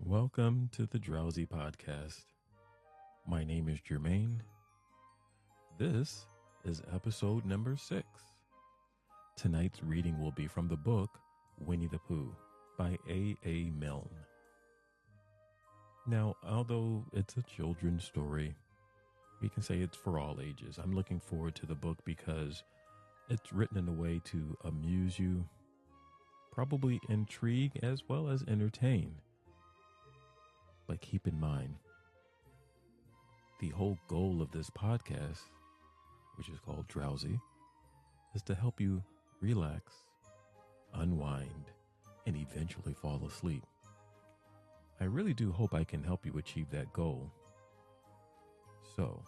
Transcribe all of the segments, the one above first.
Welcome to the Drowsy Podcast. My name is Jermaine. This is episode number 6. Tonight's reading will be from the book Winnie the Pooh by A. Milne. Now, although it's a children's story, we can say it's for all ages. I'm looking forward to the book because it's written in a way to amuse you, probably intrigue as well as entertain. But keep in mind, the whole goal of this podcast, which is called Drowsy, is to help you relax, unwind, and eventually fall asleep. I really do hope I can help you achieve that goal. So,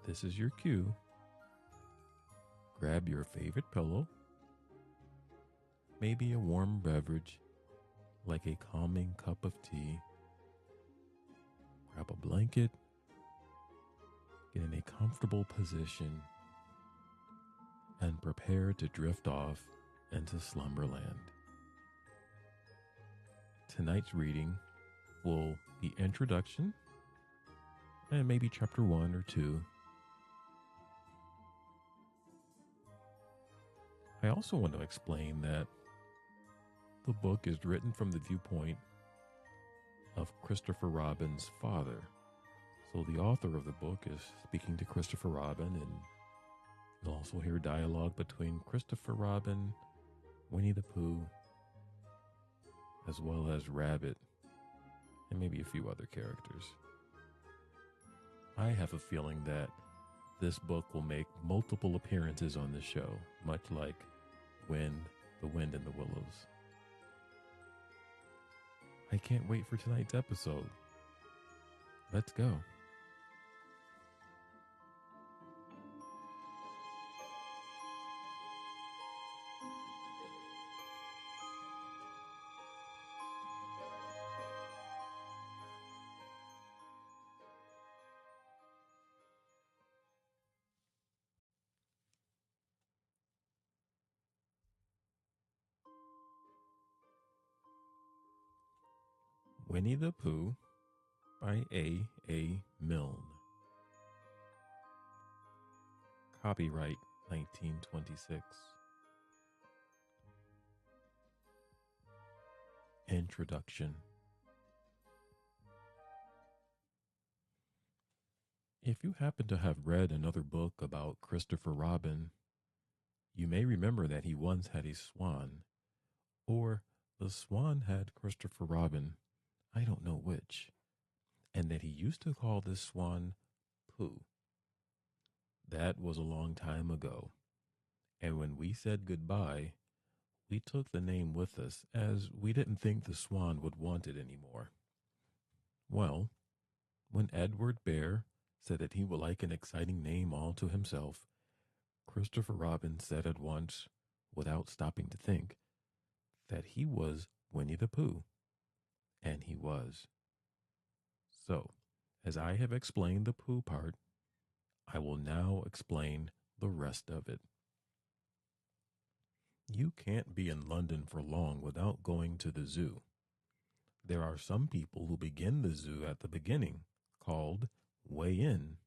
this is your cue. Grab your favorite pillow, maybe a warm beverage like a calming cup of tea. Grab a blanket, get in a comfortable position, and prepare to drift off into slumberland. Tonight's reading will be introduction and maybe chapter 1 or 2. I also want to explain that the book is written from the viewpoint of Christopher Robin's father. So the author of the book is speaking to Christopher Robin, and you'll also hear dialogue between Christopher Robin, Winnie the Pooh, as well as Rabbit, and maybe a few other characters. I have a feeling that this book will make multiple appearances on the show, much like The Wind and the Willows. I can't wait for tonight's episode. Let's go. Winnie the Pooh by A. Milne. Copyright 1926. Introduction. If you happen to have read another book about Christopher Robin, you may remember that he once had a swan, or the swan had Christopher Robin, I don't know which, and that he used to call this swan Pooh. That was a long time ago, and when we said goodbye, we took the name with us as we didn't think the swan would want it anymore. Well, when Edward Bear said that he would like an exciting name all to himself, Christopher Robin said at once, without stopping to think, that he was Winnie the Pooh. And he was. So, as I have explained the Pooh part, I will now explain the rest of it. You can't be in London for long without going to the zoo. There are some people who begin the zoo at the beginning, called way in,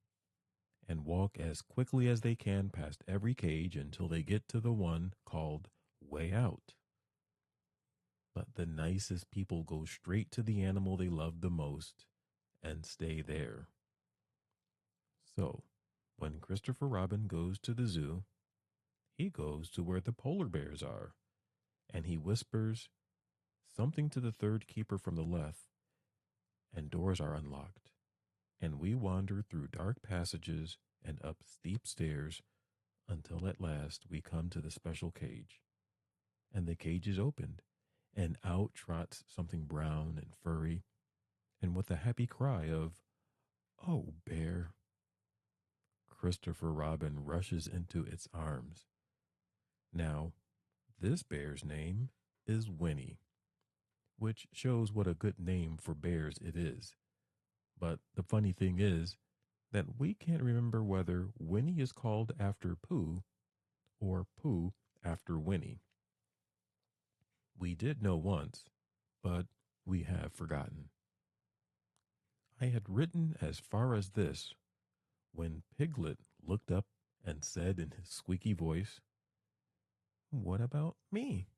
and walk as quickly as they can past every cage until they get to the one called way out. But the nicest people go straight to the animal they love the most and stay there. So, when Christopher Robin goes to the zoo, he goes to where the polar bears are, and he whispers something to the third keeper from the left, and doors are unlocked, and we wander through dark passages and up steep stairs until at last we come to the special cage, and the cage is opened, and out trots something brown and furry, and with a happy cry of, "Oh, bear!" Christopher Robin rushes into its arms. Now, this bear's name is Winnie, which shows what a good name for bears it is. But the funny thing is that we can't remember whether Winnie is called after Pooh or Pooh after Winnie. We did know once, but we have forgotten. I had written as far as this when Piglet looked up and said in his squeaky voice, "What about me?"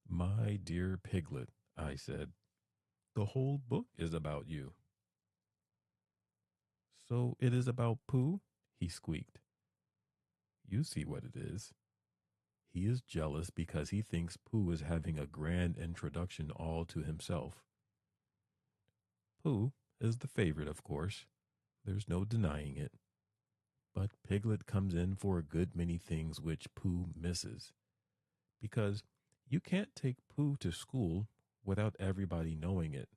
"My dear Piglet," I said, "the whole book is about you." "So it is about Pooh?" he squeaked. "You see what it is. He is jealous because he thinks Pooh is having a grand introduction all to himself. Pooh is the favorite, of course. There's no denying it. But Piglet comes in for a good many things which Pooh misses. Because you can't take Pooh to school without everybody knowing it.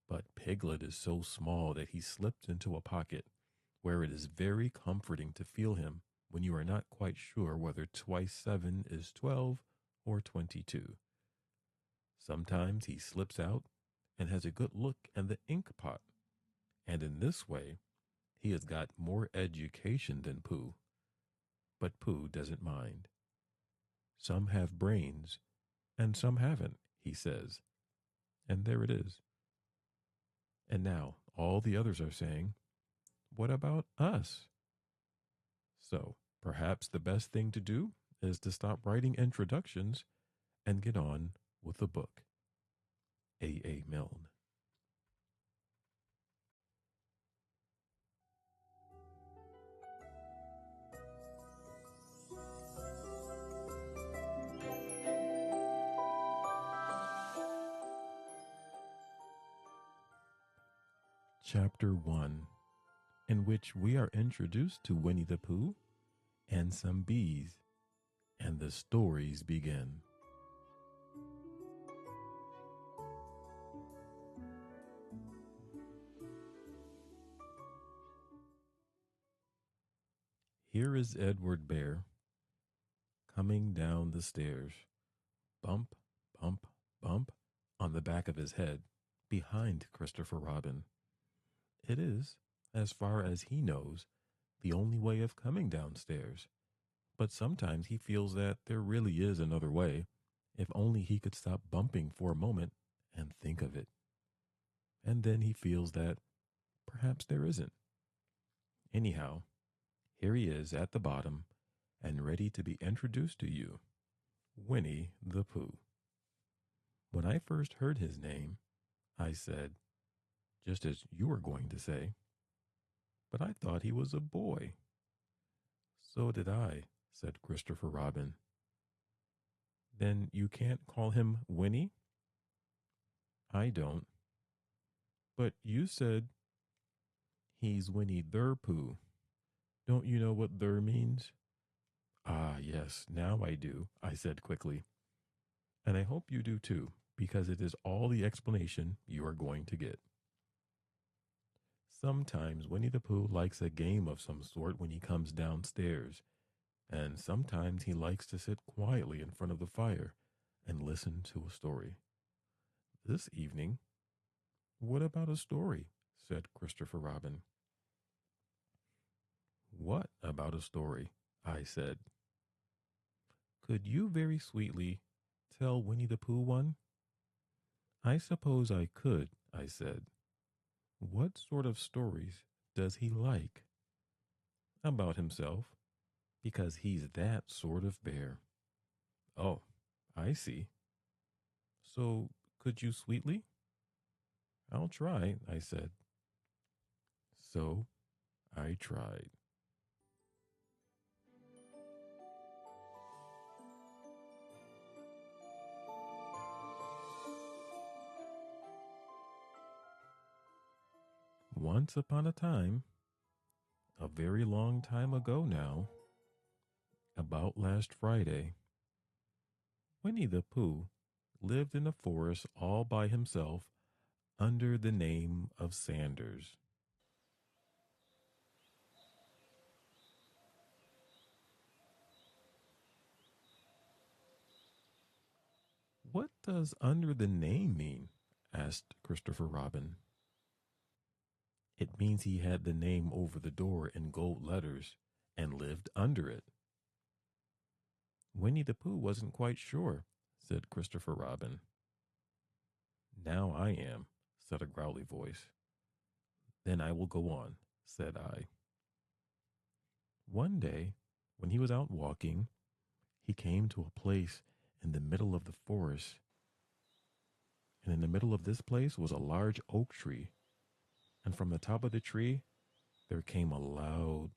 But Piglet is so small that he slips into a pocket where it is very comforting to feel him when you are not quite sure whether twice 7 is 12 or 22. Sometimes he slips out and has a good look in the ink pot, and in this way he has got more education than Pooh. But Pooh doesn't mind. Some have brains and some haven't, he says, and there it is. And now all the others are saying, "What about us?" So perhaps the best thing to do is to stop writing introductions and get on with the book. A. A. Milne. Chapter 1, in which we are introduced to Winnie the Pooh and some bees, and the stories begin. Here is Edward Bear coming down the stairs, bump, bump, bump, on the back of his head, behind Christopher Robin. It is, as far as he knows, the only way of coming downstairs. But sometimes he feels that there really is another way, if only he could stop bumping for a moment and think of it. And then he feels that perhaps there isn't. Anyhow, here he is at the bottom and ready to be introduced to you, Winnie the Pooh. When I first heard his name, I said, just as you were going to say, but I thought he was a boy. So did I, said Christopher Robin. Then you can't call him Winnie? I don't. But you said he's Winnie the Pooh. Don't you know what "the" means? Ah, yes, now I do, I said quickly. And I hope you do too, because it is all the explanation you are going to get. Sometimes Winnie the Pooh likes a game of some sort when he comes downstairs, and sometimes he likes to sit quietly in front of the fire and listen to a story. This evening, what about a story? Said Christopher Robin. What about a story? I said. Could you very sweetly tell Winnie the Pooh one? I suppose I could, I said. What sort of stories does he like? About himself, because he's that sort of bear. Oh, I see. So, could you sweetly? I'll try, I said. So, I tried. Once upon a time, a very long time ago now, about last Friday, Winnie the Pooh lived in a forest all by himself under the name of Sanders. What does under the name mean? Asked Christopher Robin. It means he had the name over the door in gold letters and lived under it. Winnie the Pooh wasn't quite sure, said Christopher Robin. Now I am, said a growly voice. Then I will go on, said I. One day, when he was out walking, he came to a place in the middle of the forest, and in the middle of this place was a large oak tree, and from the top of the tree there came a loud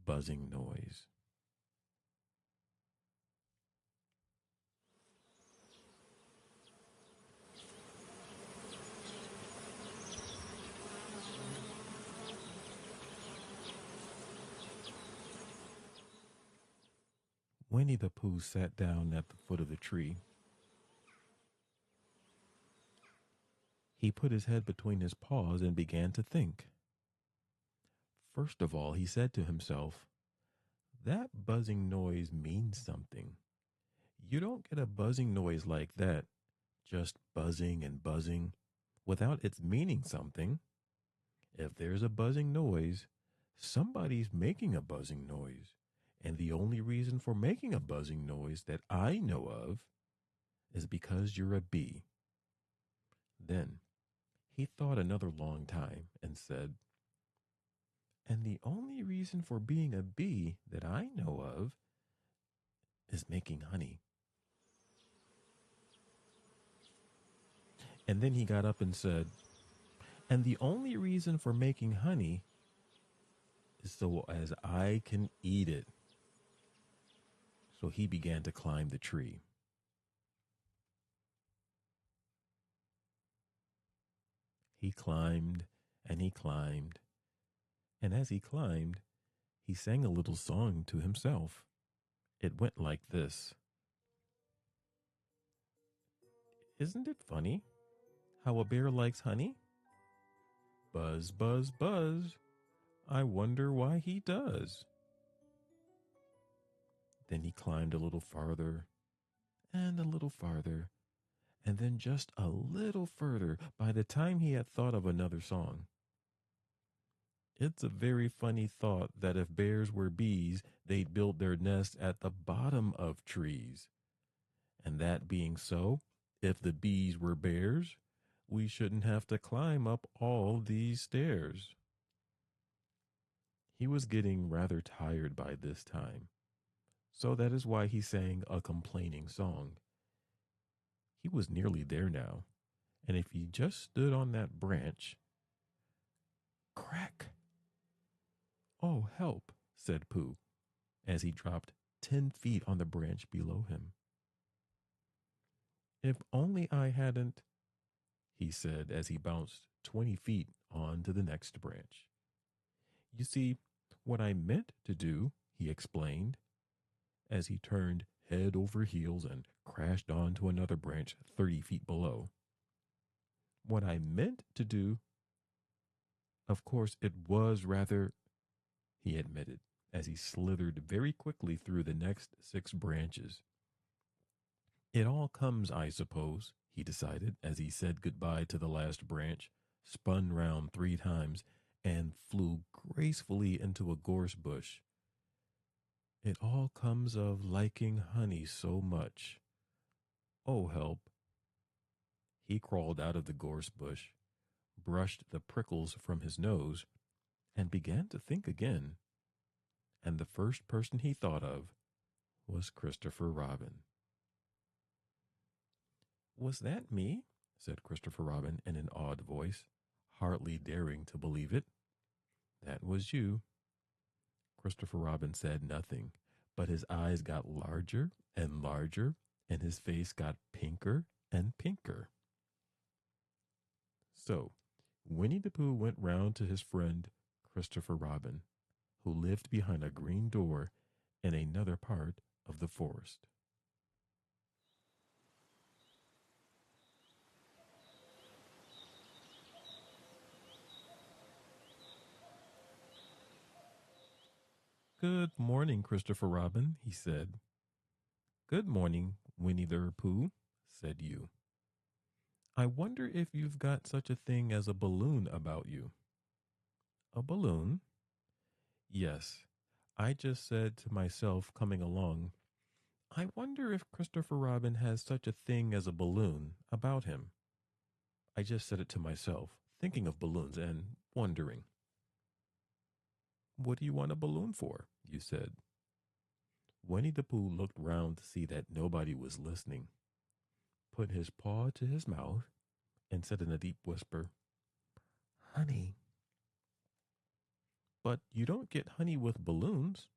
buzzing noise. Winnie the Pooh sat down at the foot of the tree. He put his head between his paws and began to think. First of all, he said to himself, that buzzing noise means something. You don't get a buzzing noise like that, just buzzing and buzzing, without its meaning something. If there's a buzzing noise, somebody's making a buzzing noise. And the only reason for making a buzzing noise that I know of is because you're a bee. Then he thought another long time and said, and the only reason for being a bee that I know of is making honey. And then he got up and said, and the only reason for making honey is so as I can eat it. So he began to climb the tree. He climbed and he climbed. And as he climbed, he sang a little song to himself. It went like this. Isn't it funny how a bear likes honey? Buzz, buzz, buzz. I wonder why he does. Then he climbed a little farther and a little farther, and then just a little further by the time he had thought of another song. It's a very funny thought that if bears were bees, they'd build their nests at the bottom of trees. And that being so, if the bees were bears, we shouldn't have to climb up all these stairs. He was getting rather tired by this time, so that is why he sang a complaining song. He was nearly there now, and if he just stood on that branch, crack! Oh, help, said Pooh, as he dropped 10 feet on the branch below him. If only I hadn't, he said as he bounced 20 feet on to the next branch. You see, what I meant to do, he explained, as he turned head over heels and crashed onto another branch 30 feet below. What I meant to do, of course, it was rather, he admitted, as he slithered very quickly through the next 6 branches. It all comes, I suppose, he decided as he said goodbye to the last branch, spun round 3 times, and flew gracefully into a gorse bush. It all comes of liking honey so much. Oh, help. He crawled out of the gorse bush, brushed the prickles from his nose, and began to think again. And the first person he thought of was Christopher Robin. Was that me? Said Christopher Robin in an awed voice, hardly daring to believe it. That was you. Christopher Robin said nothing, but his eyes got larger and larger, and his face got pinker and pinker. So, Winnie the Pooh went round to his friend Christopher Robin, who lived behind a green door in another part of the forest. Good morning, Christopher Robin, he said. Good morning, Winnie the Pooh, said you. I wonder if you've got such a thing as a balloon about you. A balloon? Yes. I just said to myself coming along, I wonder if Christopher Robin has such a thing as a balloon about him. I just said it to myself, thinking of balloons and wondering, what do you want a balloon for? You said. Winnie the Pooh looked round to see that nobody was listening, put his paw to his mouth, and said in a deep whisper, Honey. But you don't get honey with balloons.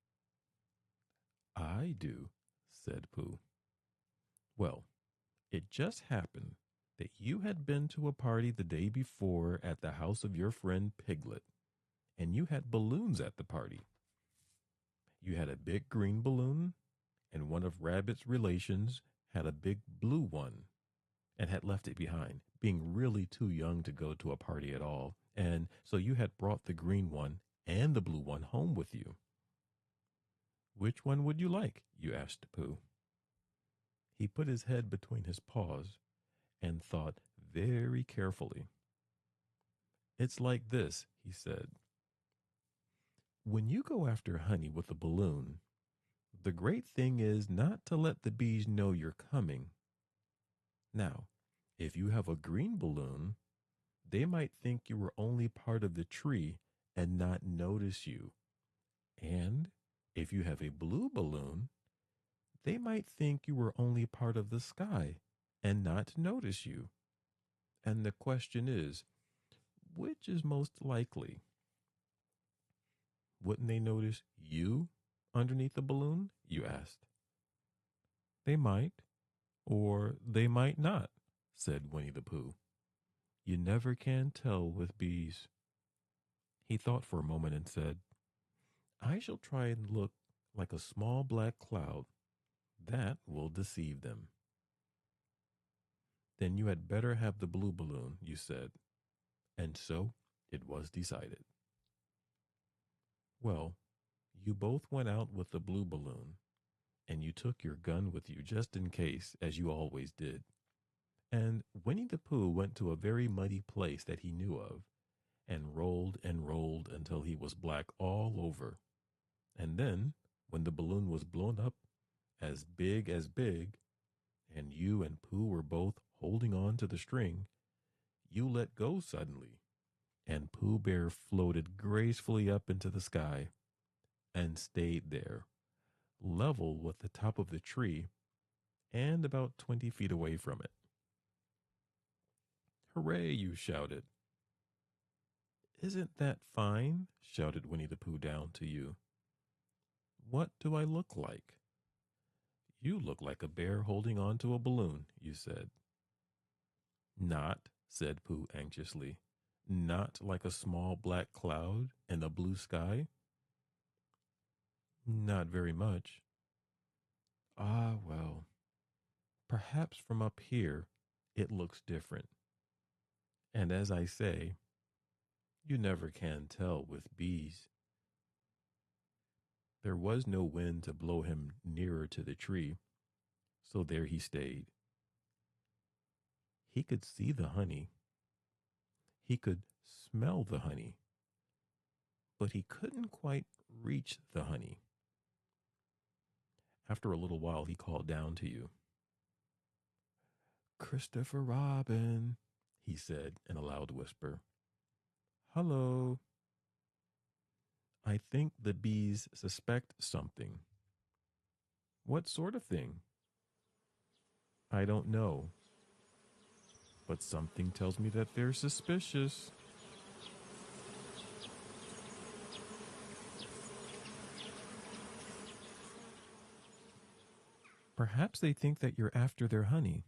I do, said Pooh. Well, it just happened that you had been to a party the day before at the house of your friend Piglet, and you had balloons at the party. You had a big green balloon, and one of Rabbit's relations had a big blue one and had left it behind, being really too young to go to a party at all. And so you had brought the green one and the blue one home with you. Which one would you like? You asked Pooh. He put his head between his paws and thought very carefully. It's like this, he said. When you go after honey with a balloon, the great thing is not to let the bees know you're coming. Now, if you have a green balloon, they might think you were only part of the tree and not notice you. And if you have a blue balloon, they might think you were only part of the sky and not notice you. And the question is, which is most likely? Wouldn't they notice you underneath the balloon? You asked. They might, or they might not, said Winnie the Pooh. You never can tell with bees. He thought for a moment and said, I shall try and look like a small black cloud. That will deceive them. Then you had better have the blue balloon, you said. And so it was decided. Well, you both went out with the blue balloon, and you took your gun with you just in case, as you always did. And Winnie the Pooh went to a very muddy place that he knew of, and rolled until he was black all over. And then, when the balloon was blown up as big, and you and Pooh were both holding on to the string, you let go suddenly, and Pooh Bear floated gracefully up into the sky and stayed there, level with the top of the tree and about 20 feet away from it. Hooray, you shouted. Isn't that fine? Shouted Winnie the Pooh down to you. What do I look like? You look like a bear holding on to a balloon, you said. Not, said Pooh anxiously, not like a small black cloud in a blue sky? Not very much. Ah, well, perhaps from up here it looks different. And as I say, you never can tell with bees. There was no wind to blow him nearer to the tree, so there he stayed. He could see the honey. He could smell the honey, but he couldn't quite reach the honey. After a little while, he called down to you. Christopher Robin, he said in a loud whisper. Hello. I think the bees suspect something. What sort of thing? I don't know. But something tells me that they're suspicious. Perhaps they think that you're after their honey.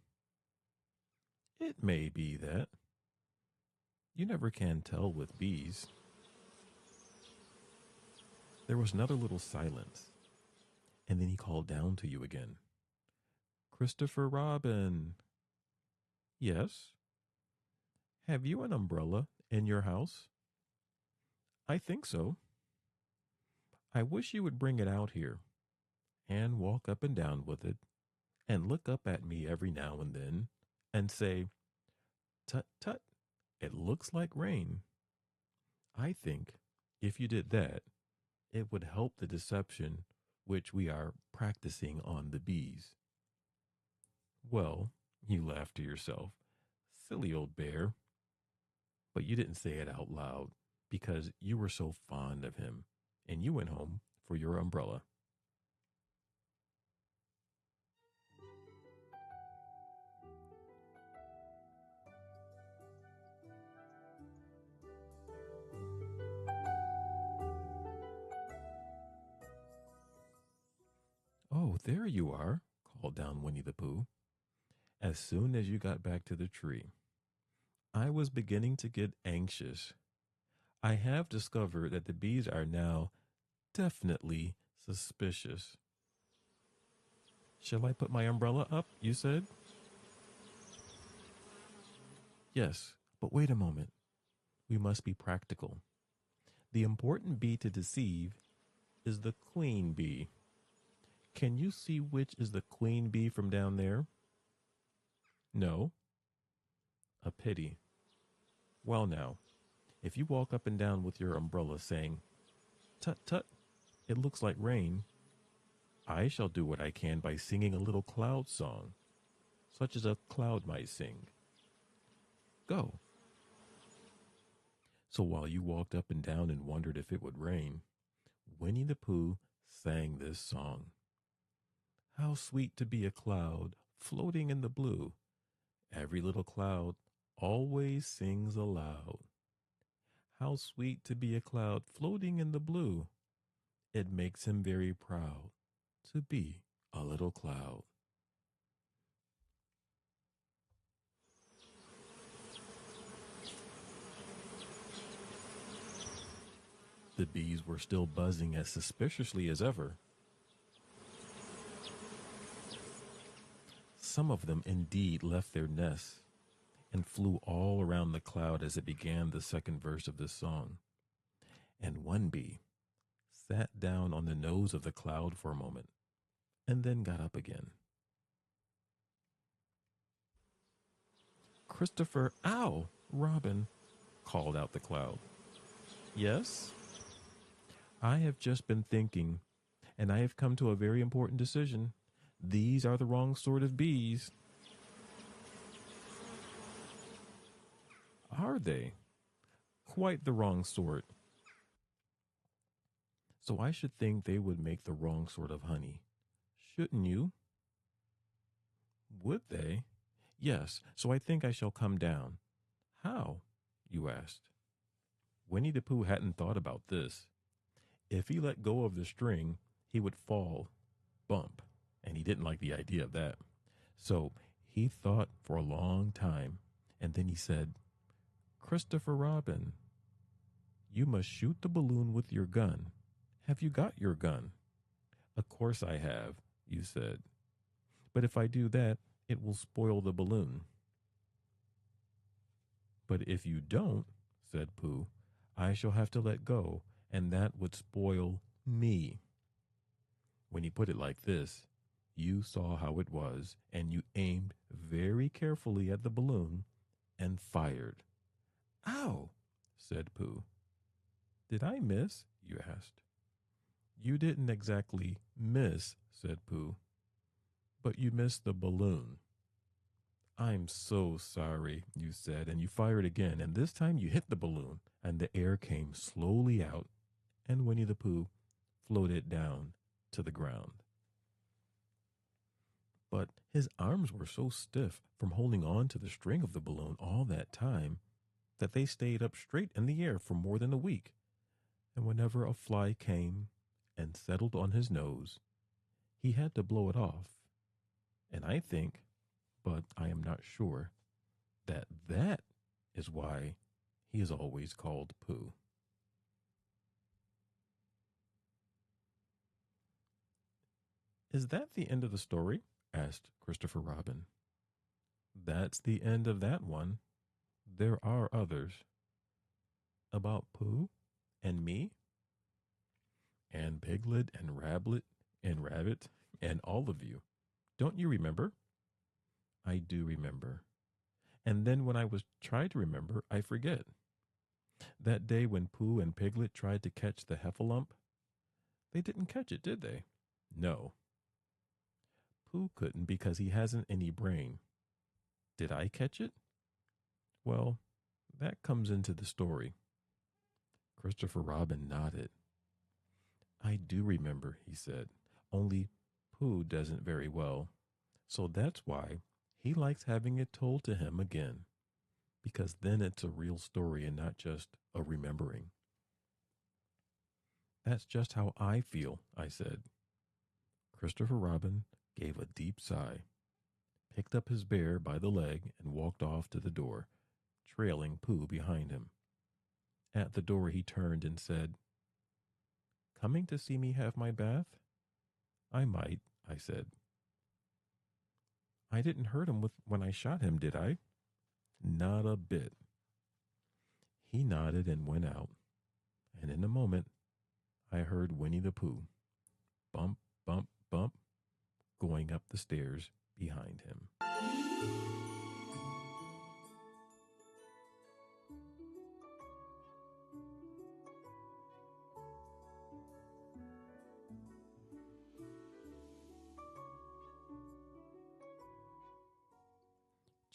It may be that. You never can tell with bees. There was another little silence, and then he called down to you again. Christopher Robin. Yes? Have you an umbrella in your house? I think so. I wish you would bring it out here and walk up and down with it and look up at me every now and then and say, Tut, tut, it looks like rain. I think if you did that, it would help the deception which we are practicing on the bees. Well, you laughed to yourself. Silly old bear, but you didn't say it out loud because you were so fond of him and you went home for your umbrella. Oh, there you are, called down Winnie the Pooh. As soon as you got back to the tree, I was beginning to get anxious. I have discovered that the bees are now definitely suspicious. Shall I put my umbrella up? You said. Yes, but wait a moment. We must be practical. The important bee to deceive is the queen bee. Can you see which is the queen bee from down there? No? A pity. Well, now, if you walk up and down with your umbrella saying, "Tut tut, it looks like rain," I shall do what I can by singing a little cloud song, such as a cloud might sing. Go. So while you walked up and down and wondered if it would rain, Winnie the Pooh sang this song. How sweet to be a cloud floating in the blue. Every little cloud always sings aloud. How sweet to be a cloud floating in the blue. It makes him very proud to be a little cloud. The bees were still buzzing as suspiciously as ever. Some of them indeed left their nests and flew all around the cloud as it began the second verse of this song. And one bee sat down on the nose of the cloud for a moment and then got up again. Christopher, ow, Robin, called out the cloud. Yes? I have just been thinking, and I have come to a very important decision. These are the wrong sort of bees. Are they? Quite the wrong sort. So I should think they would make the wrong sort of honey. Shouldn't you? Would they? Yes, so I think I shall come down. How? You asked. Winnie the Pooh hadn't thought about this. If he let go of the string, he would fall, bump, and he didn't like the idea of that. So he thought for a long time, and then he said, Christopher Robin, you must shoot the balloon with your gun. Have you got your gun? Of course I have, you said. But if I do that, it will spoil the balloon. But if you don't, said Pooh, I shall have to let go, and that would spoil me. When he put it like this, you saw how it was, and you aimed very carefully at the balloon and fired. Ow, said Pooh. Did I miss? You asked. You didn't exactly miss, said Pooh, but you missed the balloon. I'm so sorry, you said, and you fired again, and this time you hit the balloon, and the air came slowly out, and Winnie the Pooh floated down to the ground. But his arms were so stiff from holding on to the string of the balloon all that time that they stayed up straight in the air for more than a week. And whenever a fly came and settled on his nose, he had to blow it off. And I think, but I am not sure, that is why he is always called Pooh. Is that the end of the story? Asked Christopher Robin. That's the end of that one. There are others. About Pooh and me and Piglet and Rablet and Rabbit and all of you. Don't you remember? I do remember. And then when I was trying to remember, I forget. That day when Pooh and Piglet tried to catch the heffalump, they didn't catch it, did they? No. Pooh couldn't because he hasn't any brain. Did I catch it? Well, That comes into the story. Christopher Robin nodded. I do remember, he said. Only Pooh doesn't very well. So that's why he likes having it told to him again, because then it's a real story and not just a remembering. That's just how I feel, I said. Christopher Robin gave a deep sigh, picked up his bear by the leg, and walked off to the door, trailing Pooh behind him. At the door, he turned and said, Coming to see me have my bath? I might, I said. I didn't hurt him when I shot him, did I? Not a bit. He nodded and went out, and in a moment, I heard Winnie the Pooh, bump, bump, bump, going up the stairs behind him.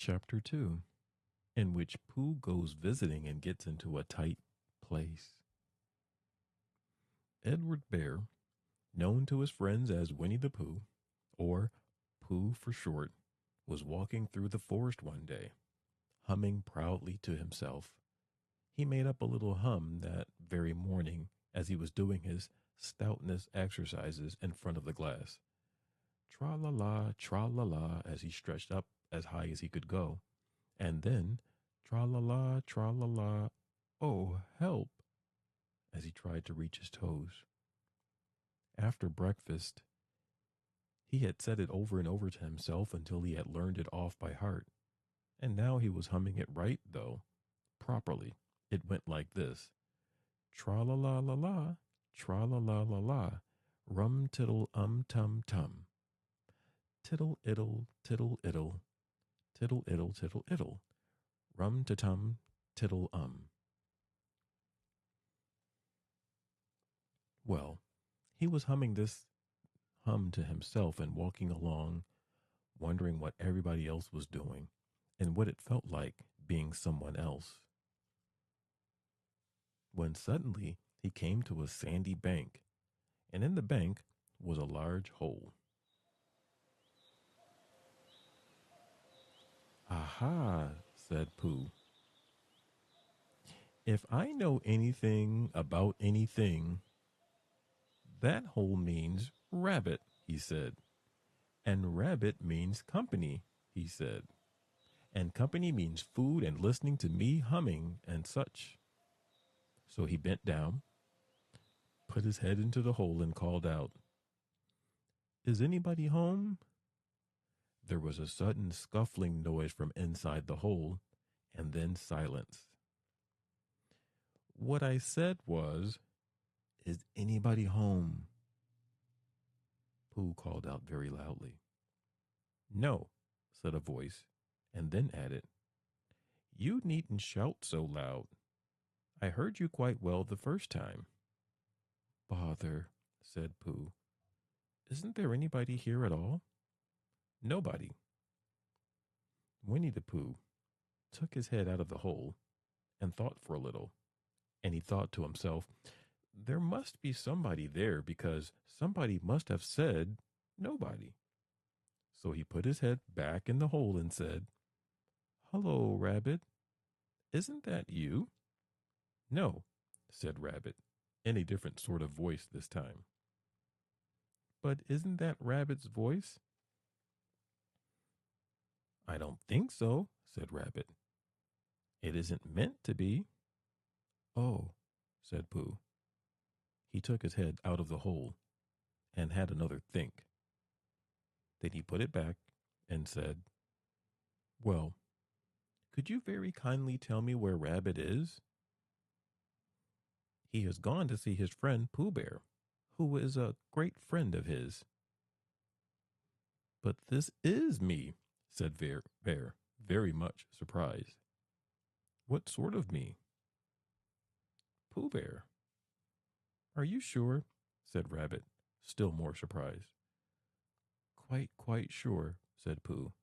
Chapter 2, in which Pooh goes visiting and gets into a tight place. Edward Bear, known to his friends as Winnie the Pooh, or Pooh for short, was walking through the forest one day, humming proudly to himself. He made up a little hum that very morning as he was doing his stoutness exercises in front of the glass. Tra la la, as he stretched up as high as he could go. And then, tra la la, oh, help, as he tried to reach his toes. After breakfast, he had said it over and over to himself until he had learned it off by heart. And now he was humming it right, though, properly. It went like this. Tra la la la la, tra la la la la, rum tiddle tum tum. Tiddle iddle, tiddle iddle, tiddle iddle, tiddle iddle, rum to tum, tiddle Well, he was humming this hum to himself and walking along, wondering what everybody else was doing and what it felt like being someone else. When suddenly he came to a sandy bank, and in the bank was a large hole. Aha, said Pooh. If I know anything about anything, that hole means rabbit, he said. And rabbit means company, he said. And company means food and listening to me humming and such. So he bent down, put his head into the hole, and called out, Is anybody home? There was a sudden scuffling noise from inside the hole, and then silence. What I said was, Is anybody home? Pooh called out very loudly. No, said a voice, and then added, You needn't shout so loud. I heard you quite well the first time. Bother, said Pooh. Isn't there anybody here at all? Nobody. Winnie the Pooh took his head out of the hole and thought for a little. And he thought to himself, There must be somebody there because somebody must have said nobody. So he put his head back in the hole and said, Hello, Rabbit. Isn't that you? No, said Rabbit, in a different sort of voice this time. But isn't that Rabbit's voice? I don't think so, said Rabbit. It isn't meant to be. Oh, said Pooh. He took his head out of the hole and had another think. Then he put it back and said, Well, could you very kindly tell me where Rabbit is? He has gone to see his friend Pooh Bear, who is a great friend of his. But this is me, said Bear, very much surprised. What sort of me? Pooh Bear. Are you sure? Said Rabbit, still more surprised. Quite sure, said Pooh.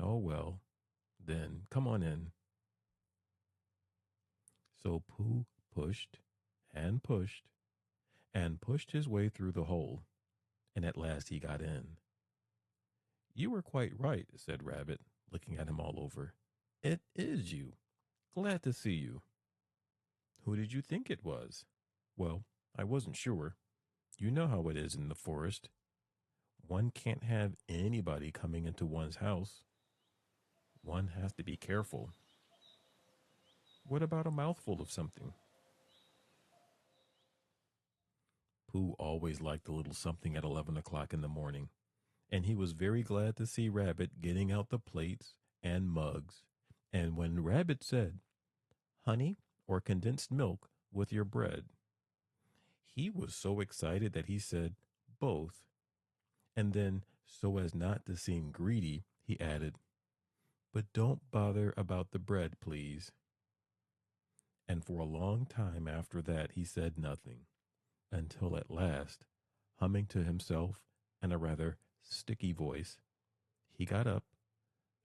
Oh, well, then come on in. So Pooh pushed and pushed and pushed his way through the hole, and at last he got in. You were quite right, said Rabbit, looking at him all over. It is you. Glad to see you. Who did you think it was? Well, I wasn't sure. You know how it is in the forest. One can't have anybody coming into one's house. One has to be careful. What about a mouthful of something? Pooh always liked a little something at 11 o'clock in the morning, and he was very glad to see Rabbit getting out the plates and mugs. And when Rabbit said, honey or condensed milk with your bread, he was so excited that he said, both. And then, so as not to seem greedy, he added, but don't bother about the bread, please. And for a long time after that, he said nothing, until at last, humming to himself in a rather sticky voice, he got up,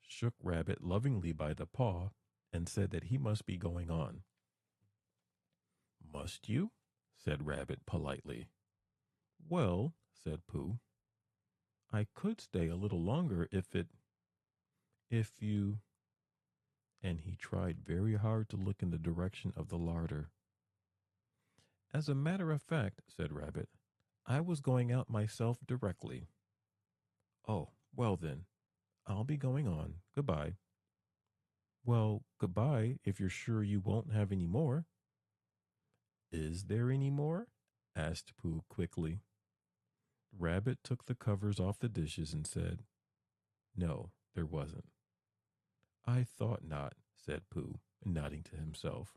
shook Rabbit lovingly by the paw, and said that he must be going on. Must you? Said Rabbit politely. Well, said Pooh, I could stay a little longer if you, and he tried very hard to look in the direction of the larder. As a matter of fact, said Rabbit, I was going out myself directly. Oh, well then, I'll be going on. Goodbye. Well, goodbye if you're sure you won't have any more. Is there any more? Asked Pooh quickly. Rabbit took the covers off the dishes and said, no, there wasn't. I thought not, said Pooh, nodding to himself.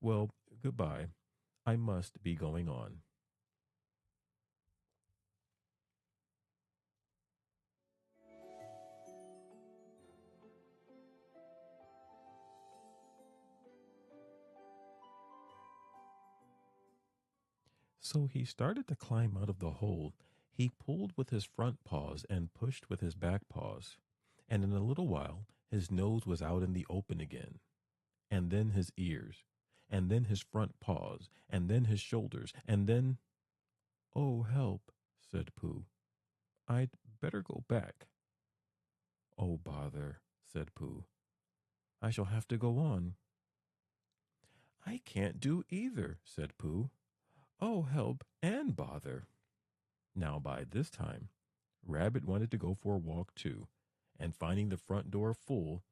Well, goodbye. I must be going on. So he started to climb out of the hole. He pulled with his front paws and pushed with his back paws. And in a little while, his nose was out in the open again. And then his ears. And then his front paws. And then his shoulders. And then... Oh, help, said Pooh. I'd better go back. Oh, bother, said Pooh. I shall have to go on. I can't do either, said Pooh. Oh, help and bother. Now, by this time, Rabbit wanted to go for a walk too, and finding the front door full,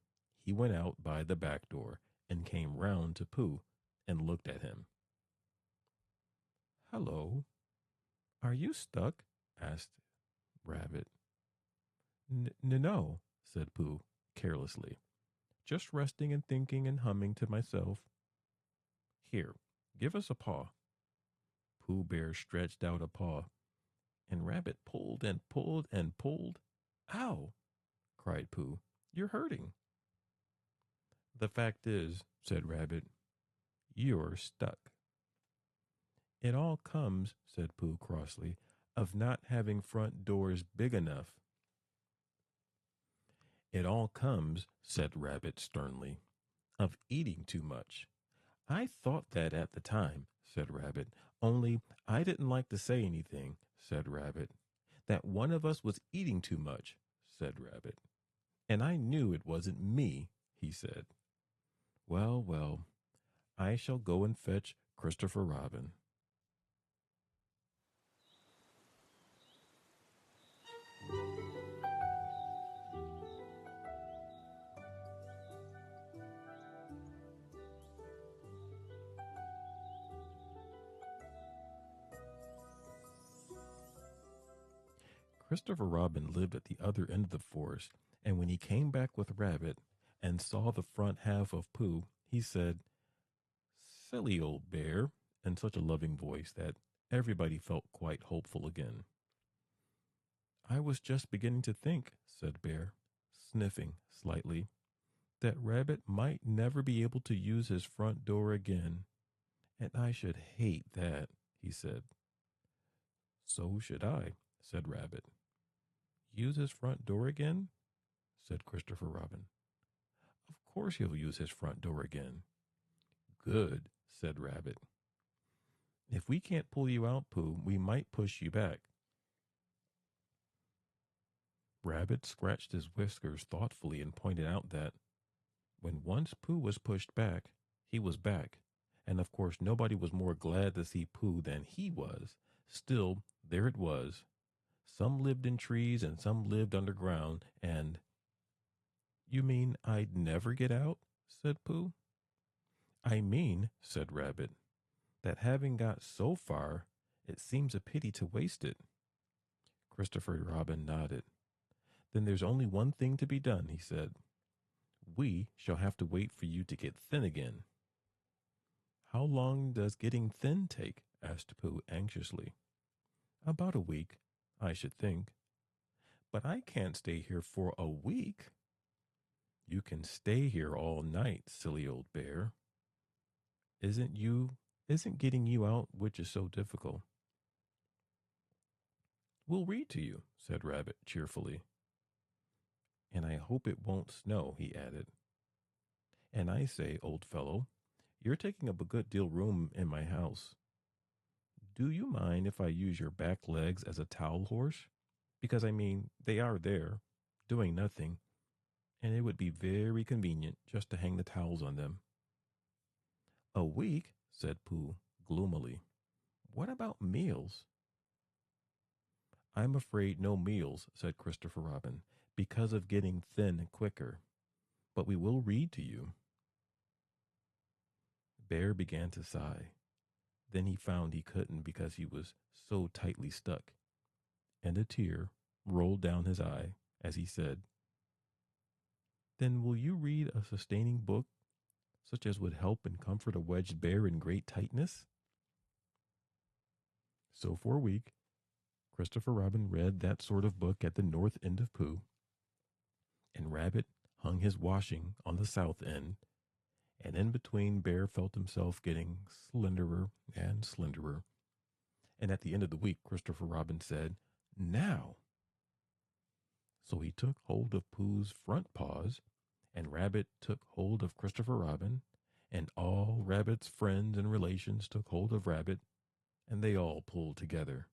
he went out by the back door and came round to Pooh and looked at him. Hello, are you stuck? Asked Rabbit. No, said Pooh carelessly, just resting and thinking and humming to myself. Here, give us a paw. Pooh Bear stretched out a paw, and Rabbit pulled and pulled and pulled. Ow! Cried Pooh. You're hurting. The fact is, said Rabbit, you're stuck. It all comes, said Pooh crossly, of not having front doors big enough. It all comes, said Rabbit sternly, of eating too much. I thought that at the time, said Rabbit, only I didn't like to say anything, said Rabbit. That one of us was eating too much, said Rabbit. And I knew it wasn't me, he said. Well, well, I shall go and fetch Christopher Robin. Christopher Robin lived at the other end of the forest, and when he came back with Rabbit and saw the front half of Pooh, he said, Silly old bear, in such a loving voice that everybody felt quite hopeful again. I was just beginning to think, said Bear, sniffing slightly, that Rabbit might never be able to use his front door again, and I should hate that, he said. So should I, said Rabbit. Use his front door again? Said Christopher Robin. Of course he'll use his front door again. Good, said Rabbit. If we can't pull you out, Pooh, we might push you back. Rabbit scratched his whiskers thoughtfully and pointed out that when once Pooh was pushed back, he was back. And of course, nobody was more glad to see Pooh than he was. Still, there it was. Some lived in trees and some lived underground, and you mean I'd never get out? Said Pooh. I mean, said Rabbit, that having got so far, it seems a pity to waste it. Christopher Robin nodded. Then there's only one thing to be done, he said. We shall have to wait for you to get thin again. How long does getting thin take? Asked Pooh anxiously. About a week, I should think. But I can't stay here for a week. You can stay here all night, silly old bear. Isn't getting you out which is so difficult? We'll read to you, said Rabbit cheerfully. And I hope it won't snow, he added. And I say, old fellow, you're taking up a good deal room in my house. Do you mind if I use your back legs as a towel horse? Because, I mean, they are there, doing nothing, and it would be very convenient just to hang the towels on them. A week, said Pooh gloomily. What about meals? I'm afraid no meals, said Christopher Robin, because of getting thin quicker. But we will read to you. Bear began to sigh. Then he found he couldn't because he was so tightly stuck, and a tear rolled down his eye as he said, Then will you read a sustaining book, such as would help and comfort a wedged bear in great tightness? So for a week, Christopher Robin read that sort of book at the north end of Pooh, and Rabbit hung his washing on the south end, and in between Bear felt himself getting slenderer and slenderer. And at the end of the week, Christopher Robin said, Now. So he took hold of Pooh's front paws, and Rabbit took hold of Christopher Robin, and all Rabbit's friends and relations took hold of Rabbit, and they all pulled together.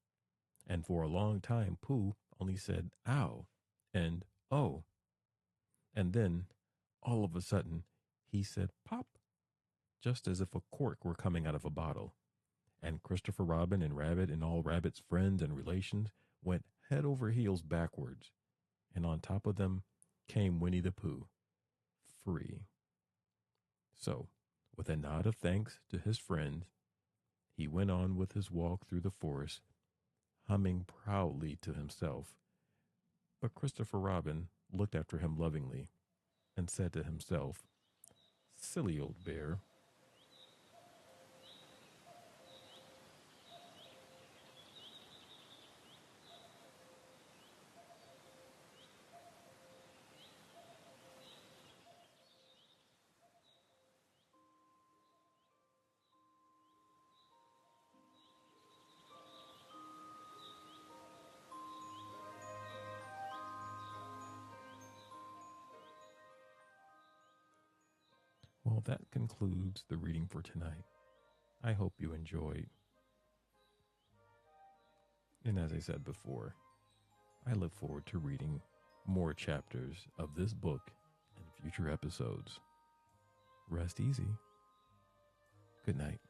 And for a long time, Pooh only said, Ow, and Oh. And then, all of a sudden, he said, Pop, just as if a cork were coming out of a bottle. And Christopher Robin and Rabbit and all Rabbit's friends and relations went head over heels backwards. And on top of them came Winnie the Pooh, free. So, with a nod of thanks to his friends, he went on with his walk through the forest, humming proudly to himself. But Christopher Robin looked after him lovingly and said to himself, Silly old bear. Well, that concludes the reading for tonight. I hope you enjoyed. And as I said before, I look forward to reading more chapters of this book in future episodes. Rest easy. Good night.